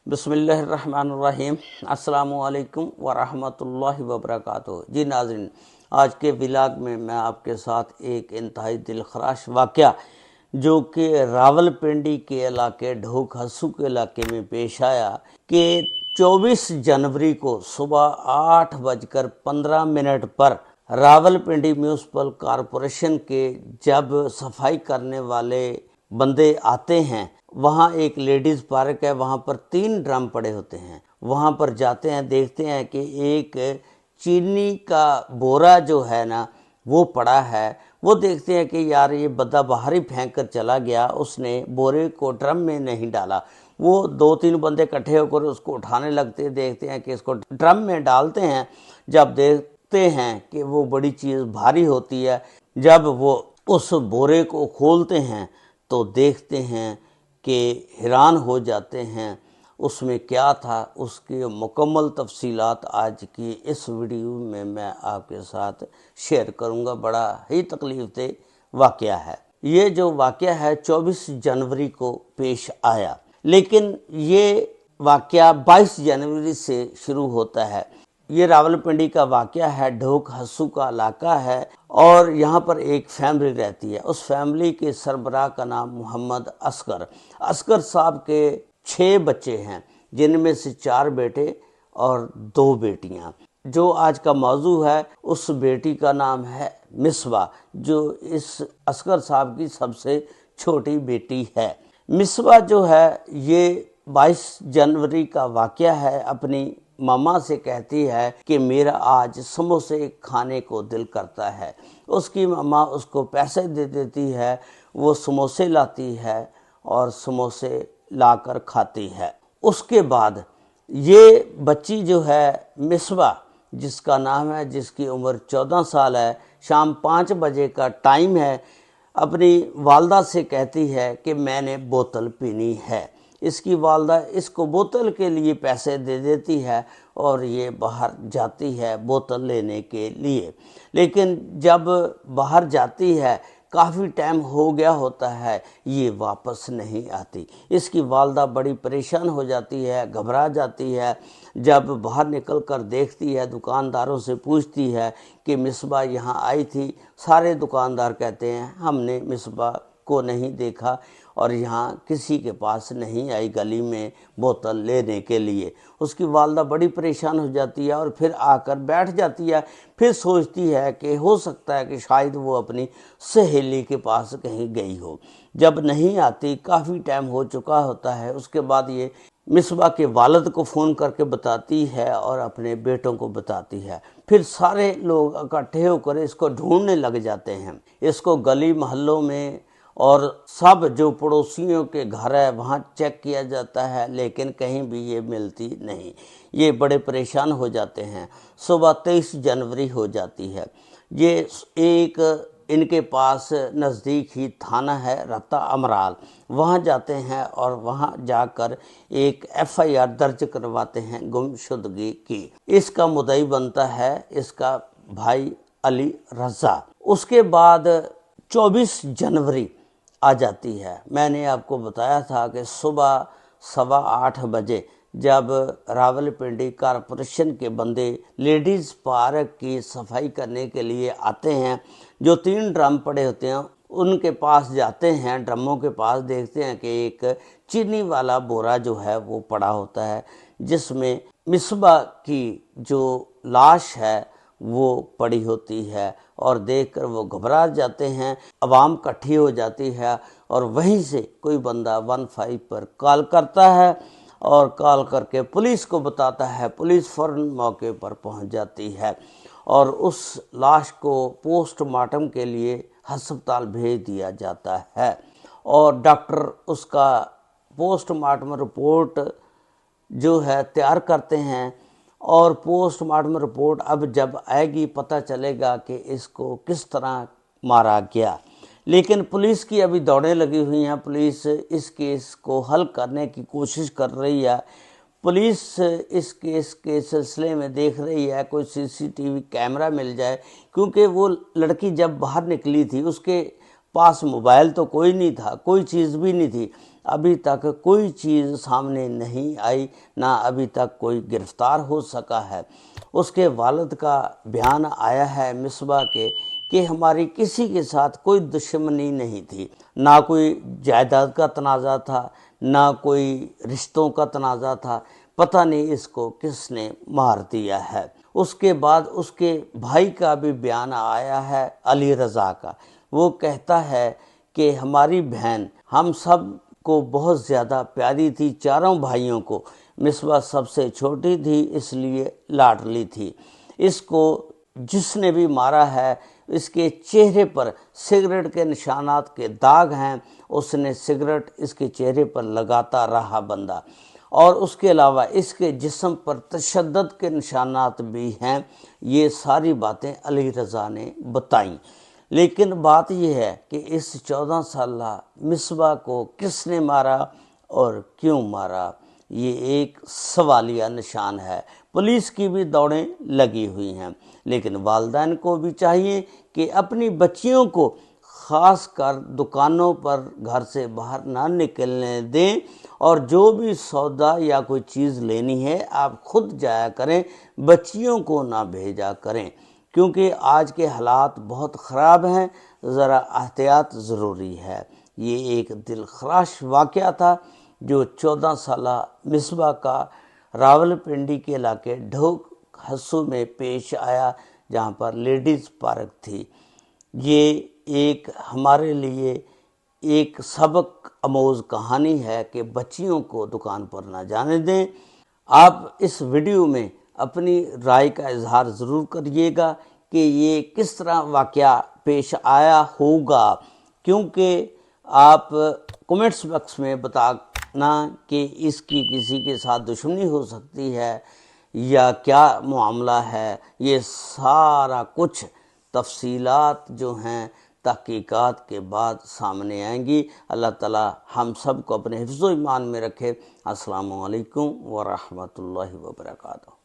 बिस्मिल्लाहिर्रहमानिर्रहीम। अस्सलामुअलैकुम वरहमतुल्लाहि वबरकातुहू। जी नाज़रीन, आज के व्लॉग में मैं आपके साथ एक इंतहाई दिलखराश वाक़या जो कि रावलपिंडी के इलाके ढोक हस्सू के इलाके में पेश आया कि 24 जनवरी को सुबह 8:15 पर रावलपिंडी म्यूनसिपल कॉरपोरेशन के जब सफाई करने वाले बंदे आते हैं, वहाँ एक लेडीज़ पार्क है, वहाँ पर 3 ड्रम पड़े होते हैं। वहाँ पर जाते हैं, देखते हैं कि एक चीनी का बोरा जो है ना वो पड़ा है। वो देखते हैं कि यार ये बंदा बाहर ही फेंक कर चला गया, उसने बोरे को ड्रम में नहीं डाला। वो 2-3 बंदे इकट्ठे होकर उसको उठाने लगते, देखते हैं कि इसको ड्रम में डालते हैं। जब देखते हैं कि वो बड़ी चीज़ भारी होती है, जब वो उस बोरे को खोलते हैं तो देखते हैं कि हैरान हो जाते हैं उसमें क्या था। उसकी मुकम्मल तफसीलात आज की इस वीडियो में मैं आपके साथ शेयर करूंगा। बड़ा ही तकलीफ दे वाक़या है। ये जो वाक़या है 24 जनवरी को पेश आया, लेकिन ये वाक़या 22 जनवरी से शुरू होता है। ये रावलपिंडी का वाक़या है, ढोक हस्सू का इलाका है और यहाँ पर एक फैमिली रहती है। उस फैमिली के सरबराह का नाम मोहम्मद असगर साहब के 6 बच्चे हैं, जिनमें से 4 बेटे और 2 बेटियाँ। जो आज का मौजू है, उस बेटी का नाम है मिसबा, जो इस असगर साहब की सबसे छोटी बेटी है। मिसबा जो है ये 22 जनवरी का वाक़या है। अपनी मामा से कहती है कि मेरा आज समोसे खाने को दिल करता है। उसकी मामा उसको पैसे दे देती है, वो समोसे लाती है और समोसे लाकर खाती है। उसके बाद ये बच्ची जो है मिसबा, जिसका नाम है, जिसकी उम्र 14 साल है, शाम 5 बजे का टाइम है, अपनी वालदा से कहती है कि मैंने बोतल पीनी है। इसकी वालदा इसको बोतल के लिए पैसे दे देती है और ये बाहर जाती है बोतल लेने के लिए। लेकिन जब बाहर जाती है, काफ़ी टाइम हो गया होता है, ये वापस नहीं आती। इसकी वालदा बड़ी परेशान हो जाती है, घबरा जाती है। जब बाहर निकल कर देखती है, दुकानदारों से पूछती है कि मिसबा यहाँ आई थी। सारे दुकानदार कहते हैं हमने मिसबा को नहीं देखा और यहाँ किसी के पास नहीं आई गली में बोतल लेने के लिए। उसकी वालदा बड़ी परेशान हो जाती है और फिर आकर बैठ जाती है। फिर सोचती है कि हो सकता है कि शायद वो अपनी सहेली के पास कहीं गई हो। जब नहीं आती, काफ़ी टाइम हो चुका होता है, उसके बाद ये मिसबा के वालिद को फ़ोन करके बताती है और अपने बेटों को बताती है। फिर सारे लोग इकट्ठे होकर इसको ढूंढने लग जाते हैं। इसको गली मोहल्लों में और सब जो पड़ोसियों के घर है वहाँ चेक किया जाता है, लेकिन कहीं भी ये मिलती नहीं। ये बड़े परेशान हो जाते हैं। सुबह 23 जनवरी हो जाती है। ये एक इनके पास नज़दीक ही थाना है रत्ता अमराल, वहाँ जाते हैं और वहाँ जाकर एक FIR दर्ज करवाते हैं गुमशुदगी की। इसका मुद्दई बनता है इसका भाई अली रज़ा। उसके बाद 24 जनवरी आ जाती है। मैंने आपको बताया था कि सुबह 8:15 बजे जब रावलपिंडी कॉरपोरेशन के बंदे लेडीज़ पार्क की सफाई करने के लिए आते हैं, जो 3 ड्रम पड़े होते हैं उनके पास जाते हैं। ड्रमों के पास देखते हैं कि एक चीनी वाला बोरा जो है वो पड़ा होता है, जिसमें मिसबा की जो लाश है वो पड़ी होती है और देखकर वो घबरा जाते हैं। आवाम इकट्ठी हो जाती है और वहीं से कोई बंदा 15 पर कॉल करता है और कॉल करके पुलिस को बताता है। पुलिस फ़ौरन मौके पर पहुंच जाती है और उस लाश को पोस्टमार्टम के लिए अस्पताल भेज दिया जाता है और डॉक्टर उसका पोस्टमार्टम रिपोर्ट जो है तैयार करते हैं। और पोस्टमार्टम रिपोर्ट अब जब आएगी पता चलेगा कि इसको किस तरह मारा गया। लेकिन पुलिस की अभी दौड़ें लगी हुई हैं। पुलिस इस केस को हल करने की कोशिश कर रही है। पुलिस इस केस के सिलसिले में देख रही है कोई CCTV कैमरा मिल जाए, क्योंकि वो लड़की जब बाहर निकली थी उसके पास मोबाइल तो कोई नहीं था, कोई चीज़ भी नहीं थी। ابھی تک کوئی چیز سامنے نہیں آئی، نہ ابھی تک کوئی گرفتار ہو سکا ہے۔ اس کے والد کا بیان آیا ہے مصباح کے کہ ہماری کسی کے ساتھ کوئی دشمنی نہیں تھی، نہ کوئی جائیداد کا تنازع تھا، نہ کوئی رشتوں کا تنازع تھا، پتہ نہیں اس کو کس نے مار دیا ہے۔ اس کے بعد اس کے بھائی کا بھی بیان آیا ہے، علی رضا کا۔ وہ کہتا ہے کہ ہماری بہن ہم سب کو بہت زیادہ پیاری تھی، چاروں بھائیوں کو۔ مصباح سب سے چھوٹی تھی، اس لیے لاڈلی تھی۔ اس کو جس نے بھی مارا ہے، اس کے چہرے پر سگریٹ کے نشانات کے داغ ہیں، اس نے سگریٹ اس کے چہرے پر لگاتا رہا بندہ، اور اس کے علاوہ اس کے جسم پر تشدد کے نشانات بھی ہیں۔ یہ ساری باتیں علی رضا نے بتائیں، لیکن بات یہ ہے کہ اس 14 سالہ مصباح کو کس نے مارا اور کیوں مارا، یہ ایک سوالیہ نشان ہے۔ پولیس کی بھی دوڑیں لگی ہوئی ہیں، لیکن والدین کو بھی چاہیے کہ اپنی بچیوں کو خاص کر دکانوں پر گھر سے باہر نہ نکلنے دیں، اور جو بھی سودا یا کوئی چیز لینی ہے آپ خود جایا کریں، بچیوں کو نہ بھیجا کریں، کیونکہ آج کے حالات بہت خراب ہیں، ذرا احتیاط ضروری ہے۔ یہ ایک دلخراش واقعہ تھا جو 14 سالہ مصباح کا راولپنڈی کے علاقے ڈھوک ہسو میں پیش آیا، جہاں پر لیڈیز پارک تھی۔ یہ ایک ہمارے لیے ایک سبق آموز کہانی ہے کہ بچیوں کو دکان پر نہ جانے دیں۔ آپ اس ویڈیو میں اپنی رائے کا اظہار ضرور کریے گا کہ یہ کس طرح واقعہ پیش آیا ہوگا، کیونکہ آپ کومنٹس باکس میں بتانا کہ اس کی کسی کے ساتھ دشمنی ہو سکتی ہے یا کیا معاملہ ہے۔ یہ سارا کچھ تفصیلات جو ہیں تحقیقات کے بعد سامنے آئیں گی۔ اللہ تعالی ہم سب کو اپنے حفظ و ایمان میں رکھے۔ السلام علیکم ورحمۃ اللہ وبرکاتہ۔